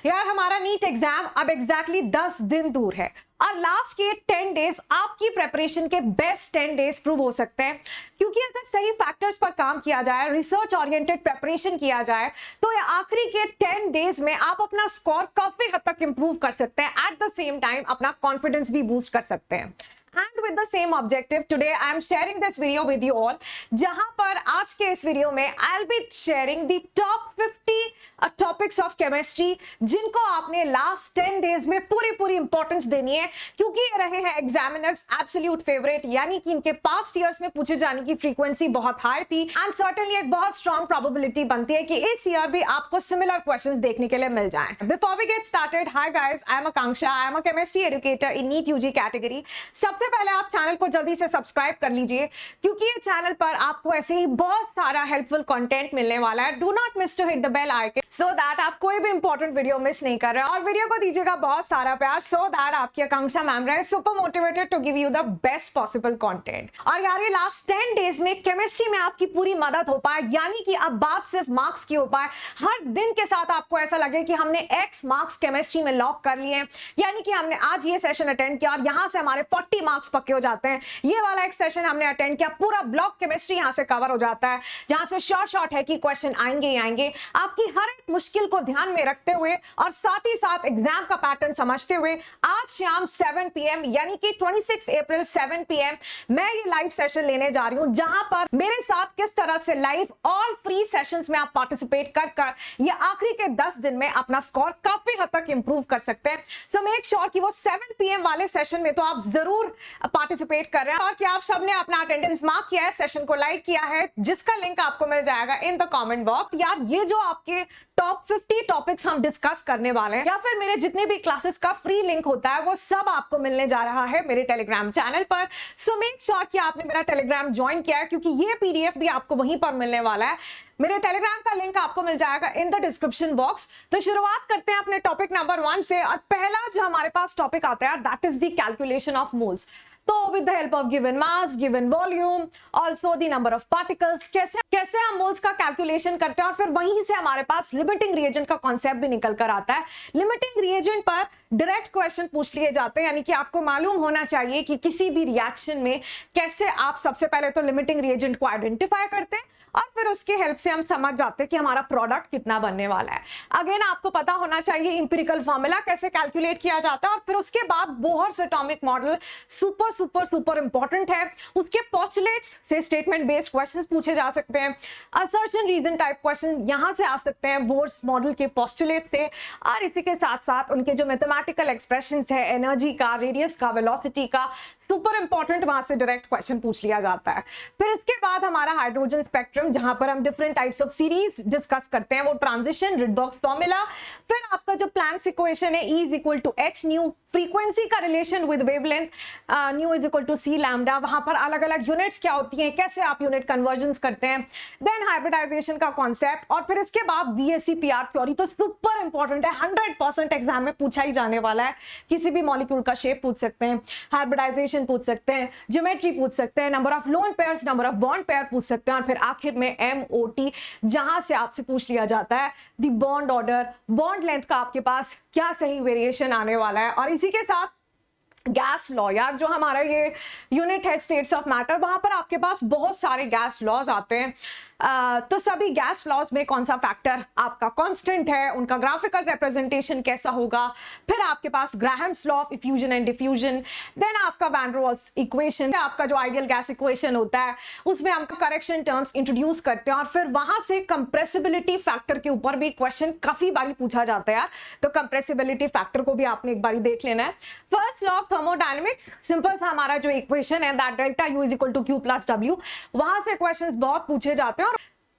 यार हमारा NEET exam अब एग्जैक्टली 10 दिन दूर है और लास्ट के 10 डेज आपकी प्रिपरेशन के बेस्ट 10 डेज प्रूव हो सकते हैं, क्योंकि अगर सही फैक्टर्स पर काम किया जाए, रिसर्च ओरिएंटेड प्रिपरेशन किया जाए, तो ये आखिरी के 10 डेज में आप अपना स्कोर काफी हद तक इंप्रूव कर सकते हैं। एट द सेम टाइम अपना कॉन्फिडेंस भी बूस्ट कर सकते हैं। And with the same objective, today I am sharing this video with you all, जहां पर आज के इस वीडियो में I'll be sharing the top 50 topics of chemistry, जिनको आपने लास्ट 10 डेज में पूरी इंपॉर्टेंस देनी है, क्योंकि ये रहे हैं एग्जामिनर्स एब्सोल्यूट फेवरेट, यानी कि इनके पास्ट ईयर्स में पूछे जाने की फ्रीक्वेंसी बहुत हाई थी एंड सर्टेनली एक बहुत स्ट्रॉन्ग प्रोबेबिलिटी बनती है कि इस ईयर भी आपको सिमिलर क्वेश्चंस देखने के लिए मिल जाएं। Before we get started, hi guys, I am Akanksha, I am a chemistry educator in NEET UG category. सबसे पहले आप चैनल को जल्दी से सब्सक्राइब कर लीजिए, क्योंकि ये चैनल पर आपको ऐसे ही बहुत सारा हेल्पफुल कंटेंट मिलने वाला है। Do not miss to hit the bell icon so that आप कोई भी इंपॉर्टेंट वीडियो मिस नहीं कर रहे हैं, और वीडियो को दीजिएगा बहुत सारा प्यार सो दैट आपकी आकांक्षा मैम रहे super motivated to give you the best possible content. और यार ये लास्ट 10 डेज में केमिस्ट्री में आपकी पूरी मदद हो पाए, यानी कि अब बात सिर्फ मार्क्स की हो पाए। हर दिन के साथ आपको ऐसा लगे कि हमने x मार्क्स केमिस्ट्री में लॉक कर लिए, यानी कि हमने आज ये सेशन अटेंड किया और यहां से हमारे 40 मार्क्स पक्के हो जाते हैं। ये वाला एक सेशन हमने अटेंड किया, पूरा ब्लॉक केमिस्ट्री यहां से कवर हो जाता है, जहां से शॉर्ट है कि क्वेश्चन आएंगे ही आएंगे। आपकी हर एक मुश्किल को ध्यान में रखते हुए और साथ ही साथ एग्जाम का पैटर्न समझते हुए आज शाम 7 PM यानी कि 26 अप्रैल 7 PM मैं ये लाइव सेशन लेने जा रही हूं, जहां पर मेरे साथ किस तरह से लाइव ऑल फ्री सेशंस में आप पार्टिसिपेट कर ये आखिरी के 10 दिन में अपना स्कोर काफी हद तक इंप्रूव कर सकते हैं। सो मेक श्योर कि वो 7 PM वाले सेशन में तो आप जरूर पार्टिसिपेट कर रहे हैं और कि आप सबने अपना अटेंडेंस मार्क किया है, सेशन को लाइक किया है, जिसका लिंक आपको मिल जाएगा इन द कमेंट बॉक्स। यार ये जो आपके टॉप 50 टॉपिक्स हम डिस्कस करने वाले हैं, या फिर मेरे जितने भी क्लासेस का फ्री लिंक होता है, वो सब आपको मिलने जा रहा है मेरे टेलीग्राम चैनल पर। सो मेक श्योर कि आपने मेरा टेलीग्राम ज्वाइन किया है, क्योंकि ये PDF भी आपको वहीं पर मिलने वाला है। मेरे टेलीग्राम का लिंक आपको मिल जाएगा इन द डिस्क्रिप्शन बॉक्स। तो शुरुआत करते हैं अपने टॉपिक नंबर 1 से, और पहला जो हमारे पास टॉपिक आता है that is the calculation of moles. तो with the help of given mass, given volume, also the number of particles, कैसे हम मोल्स का कैलकुलेशन करते हैं, और फिर वहीं से हमारे पास लिमिटिंग रिएजेंट का कॉन्सेप्ट भी निकल कर आता है। लिमिटिंग रिएजेंट पर डायरेक्ट क्वेश्चन पूछ लिए जाते हैं, यानी कि आपको मालूम होना चाहिए कि किसी भी रिएक्शन में कैसे आप सबसे पहले तो लिमिटिंग रिएजेंट को आइडेंटिफाई करते हैं और फिर उसके हेल्प से हम समझ जाते हैं कि हमारा प्रोडक्ट कितना बनने वाला है। अगेन आपको पता होना चाहिए इंपिरिकल फॉर्मूला कैसे कैलकुलेट किया जाता है, और फिर उसके बाद Bohr's atomic model super important है। उसके पोस्टुलेट्स से स्टेटमेंट बेस्ड क्वेश्चंस पूछे जा सकते हैं, असर्शन रीजन टाइप क्वेश्चन यहां से आ सकते हैं बोर्स मॉडल के पोस्टुलेट से, और इसी के साथ साथ उनके जो मैथमेटिकल एक्सप्रेशंस है, एनर्जी का, रेडियस का, वेलोसिटी का, सुपर इंपॉर्टेंट, वहां से डायरेक्ट क्वेश्चन पूछ लिया जाता है। फिर इसके बाद हमारा हाइड्रोजन स्पेक्ट्रम, जहां पर हम different types of series discuss करते हैं, वो ट्रांजिशन, रिडॉक्स फॉर्मूला, फिर आपका जो प्लैंक्स इक्वेशन है E = h न्यू, फ्रीक्वेंसी का relation with wavelength new = c lambda, वहां पर अलग अलग यूनिट्स क्या होती हैं, कैसे आप यूनिट कन्वर्जन्स करते हैं, देन हाइब्रिडाइजेशन का कॉन्सेप्ट, और फिर इसके बाद VSEPR थ्योरी। तो सुपर इंपॉर्टेंट है, 100% एग्जाम में पूछा ही जाने वाला है। किसी भी मॉलिक्यूल का शेप पूछ सकते हैं, हाइब्रिडाइजेशन पूछ सकते हैं, ज्योमेट्री पूछ सकते हैं, number of lone pairs, number of bond pair पूछ सकते हैं, और फिर आखिर में MOT, जहां से आपसे पूछ लिया जाता है the bond order, bond length का आपके पास क्या सही वेरिएशन आने वाला है। और इसी के साथ गैस लॉ, यार जो हमारा ये यूनिट है स्टेट्स ऑफ मैटर, वहां पर आपके पास बहुत सारे गैस लॉज आते हैं। तो सभी गैस लॉज में कौन सा फैक्टर आपका कांस्टेंट है, उनका ग्राफिकल रिप्रेजेंटेशन कैसा होगा, फिर आपके पास Graham's law of effusion and diffusion, then आपका वैन der वाल्स इक्वेशन, आपका जो आइडियल गैस इक्वेशन होता है उसमें हम करेक्शन टर्म्स इंट्रोड्यूस करते हैं, और फिर वहां से कंप्रेसिबिलिटी फैक्टर के ऊपर भी क्वेश्चन काफी बारी पूछा जाता है। तो कंप्रेसिबिलिटी फैक्टर को भी आपने एक बारी देख लेना है। First law of thermodynamics, simple सा हमारा जो इक्वेशन है that delta U = Q + W, वहां से क्वेश्चंस बहुत पूछे जाते हैं,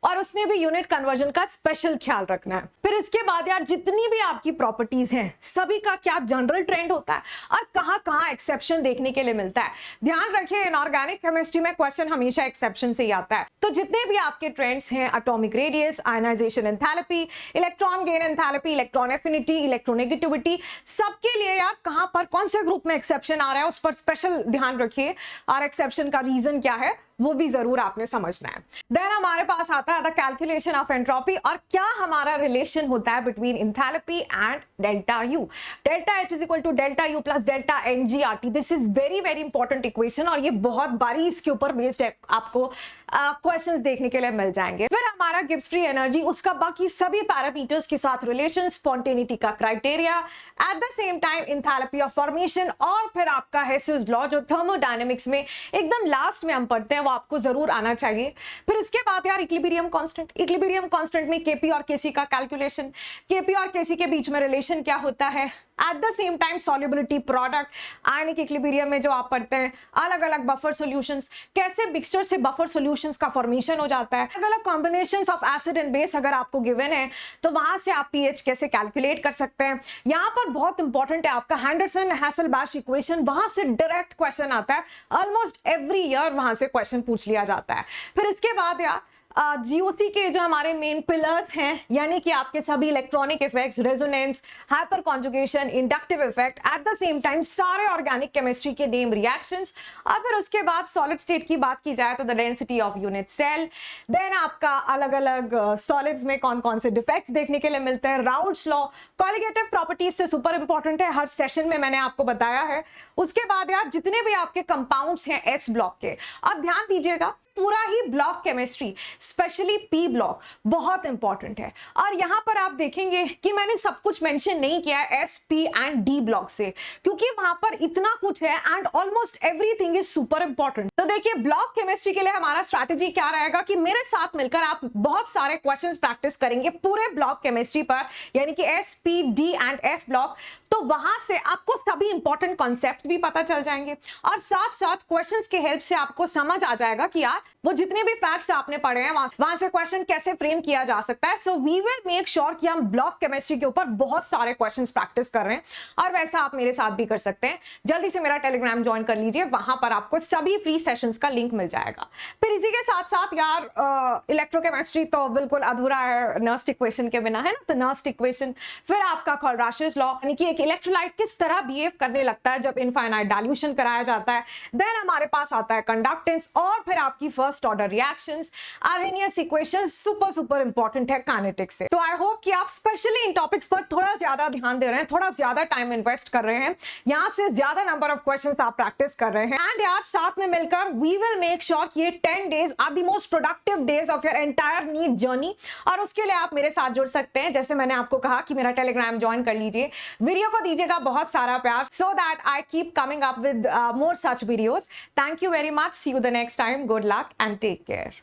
और उसमें भी यूनिट कन्वर्जन का स्पेशल ख्याल रखना है। फिर इसके बाद यार जितनी भी आपकी प्रॉपर्टीज हैं, सभी का क्या जनरल ट्रेंड होता है और कहां एक्सेप्शन देखने के लिए मिलता है। ध्यान रखिए इनऑर्गेनिक केमिस्ट्री में क्वेश्चन हमेशा एक्सेप्शन से ही आता है। तो जितने भी आपके ट्रेंड्स हैं, atomic radius, ionization enthalpy, electron gain enthalpy, electron affinity, electronegativity, सबके लिए यार कहां पर कौन से ग्रुप में एक्सेप्शन आ रहा है उस पर स्पेशल ध्यान रखिए, और एक्सेप्शन का रीजन क्या है वो भी जरूर आपने समझना है। देन हमारे पास आता है द कैलकुलेशन ऑफ एंट्रोपी, और क्या हमारा रिलेशन होता है between enthalpy and delta U. Delta H is equal to delta U plus delta N G R T. This is very very important equation, और ये बहुत बारी इसके ऊपर बेस्ड है, आपको क्वेश्चंस देखने के लिए मिल जाएंगे। फिर हमारा गिब्स फ्री एनर्जी, उसका बाकी सभी पैरामीटर्स के साथ रिलेशन, स्पॉन्टेनिटी का criteria, at the same time enthalpy of formation, और फिर आपका हेसिस लॉ जो थर्मोडायनेमिक्स में एकदम लास्ट में हम पढ़ते हैं, वो आपको जरूर आना चाहिए। फिर इसके बाद यार इक्विलिब्रियम कांस्टेंट। इक्विलिब्रियम कांस्टेंट में केपी और केसी का कैलकुलेशन, केपी और केसी के बीच में रिलेशन क्या होता है, at the same time solubility product, ionic equilibrium में जो आप पढ़ते हैं अलग अलग बफर सॉल्यूशंस, कैसे मिक्सचर से बफर सॉल्यूशंस का फॉर्मेशन हो जाता है, अलग अलग combinations of acid and base अगर आपको गिवन है तो वहां से आप पीएच कैसे कैलकुलेट कर सकते हैं। यहाँ पर बहुत इंपॉर्टेंट है आपका हैंडरसन हैसेलबैश इक्वेशन, वहां से डायरेक्ट क्वेश्चन आता है, ऑलमोस्ट एवरी ईयर वहां से क्वेश्चन पूछ लिया जाता है। फिर इसके बाद यार जीओसी के जो हमारे मेन पिलर्स हैं, यानी कि आपके सभी electronic effects, resonance, hyper conjugation, inductive effect, at the same time सारे ऑर्गेनिक केमिस्ट्री के नेम रिएक्शंस, और फिर उसके बाद सॉलिड स्टेट की बात की जाए तो the density of unit cell. Then आपका अलग अलग सॉलिड्स में कौन कौन से डिफेक्ट्स देखने के लिए मिलते हैं, राउल्ट्स लॉ, कॉलिगेटिव प्रॉपर्टीज से सुपर इंपॉर्टेंट है, हर सेशन में मैंने आपको बताया है। उसके बाद यार जितने भी आपके कंपाउंड्स हैं एस ब्लॉक के, अब ध्यान दीजिएगा पूरा ही block chemistry, specially P block बहुत इंपॉर्टेंट है। और यहां पर आप देखेंगे कि मैंने सब कुछ मेंशन नहीं किया है S P and D block से, क्योंकि वहां पर इतना कुछ है and almost everything is super important. तो देखिए ब्लॉक केमिस्ट्री के लिए हमारा स्ट्रैटेजी क्या रहेगा कि मेरे साथ मिलकर आप बहुत सारे क्वेश्चंस प्रैक्टिस करेंगे पूरे ब्लॉक केमिस्ट्री पर, यानी कि S P D and F block. तो वहां से आपको सभी इंपॉर्टेंट कॉन्सेप्ट भी पता चल जाएंगे, और साथ साथ क्वेश्चंस के हेल्प से आपको समझ आ जाएगा कि यार वो जितने भी फैक्ट्स आपने पढ़े हैं वहां से क्वेश्चन कैसे फ्रेम किया जा सकता है। So we will make sure कि हम ब्लॉक केमिस्ट्री के ऊपर बहुत सारे क्वेश्चंस प्रैक्टिस कर रहे हैं, और वैसा आप मेरे साथ भी कर सकते हैं। जल्दी से मेरा टेलीग्राम ज्वाइन कर लीजिए, वहां पर आपको सभी फ्री सेशंस का लिंक मिल जाएगा। फिर इसी के साथ साथ यार इलेक्ट्रोकेमिस्ट्री तो बिल्कुल अधूरा है नर्स्ट इक्वेशन के बिना, है ना। तो नर्स्ट इक्वेशन, फिर आपका कोलराशेस लॉ, यानी कि एक इलेक्ट्रोलाइट किस तरह बिहेव करने लगता है जब इनफाइनाइट डाइल्यूशन कराया जाता है। देन हमारे पास आता है कंडक्टेंस, और फिर आपकी first order reactions, Arrhenius equations super important है काइनेटिक्स से। तो आई होप कि आप स्पेशली इन टॉपिक्स पर थोड़ा ज्यादा ध्यान दे रहे हैं, थोड़ा ज्यादा टाइम इन्वेस्ट कर रहे हैं, यहां से ज्यादा नंबर ऑफ क्वेश्चंस आप प्रैक्टिस कर रहे हैं। एंड यार साथ में मिलकर वी विल मेक श्योर कि ये 10 days are the most productive days of your entire NEET journey. और उसके लिए आप मेरे साथ जुड़ सकते हैं, जैसे मैंने आपको कहा कि मेरा टेलीग्राम ज्वाइन कर लीजिए, वीडियो को दीजिएगा बहुत सारा प्यार, so that I keep coming up with more such videos. Thank you very much, see you the next time, good luck and take care.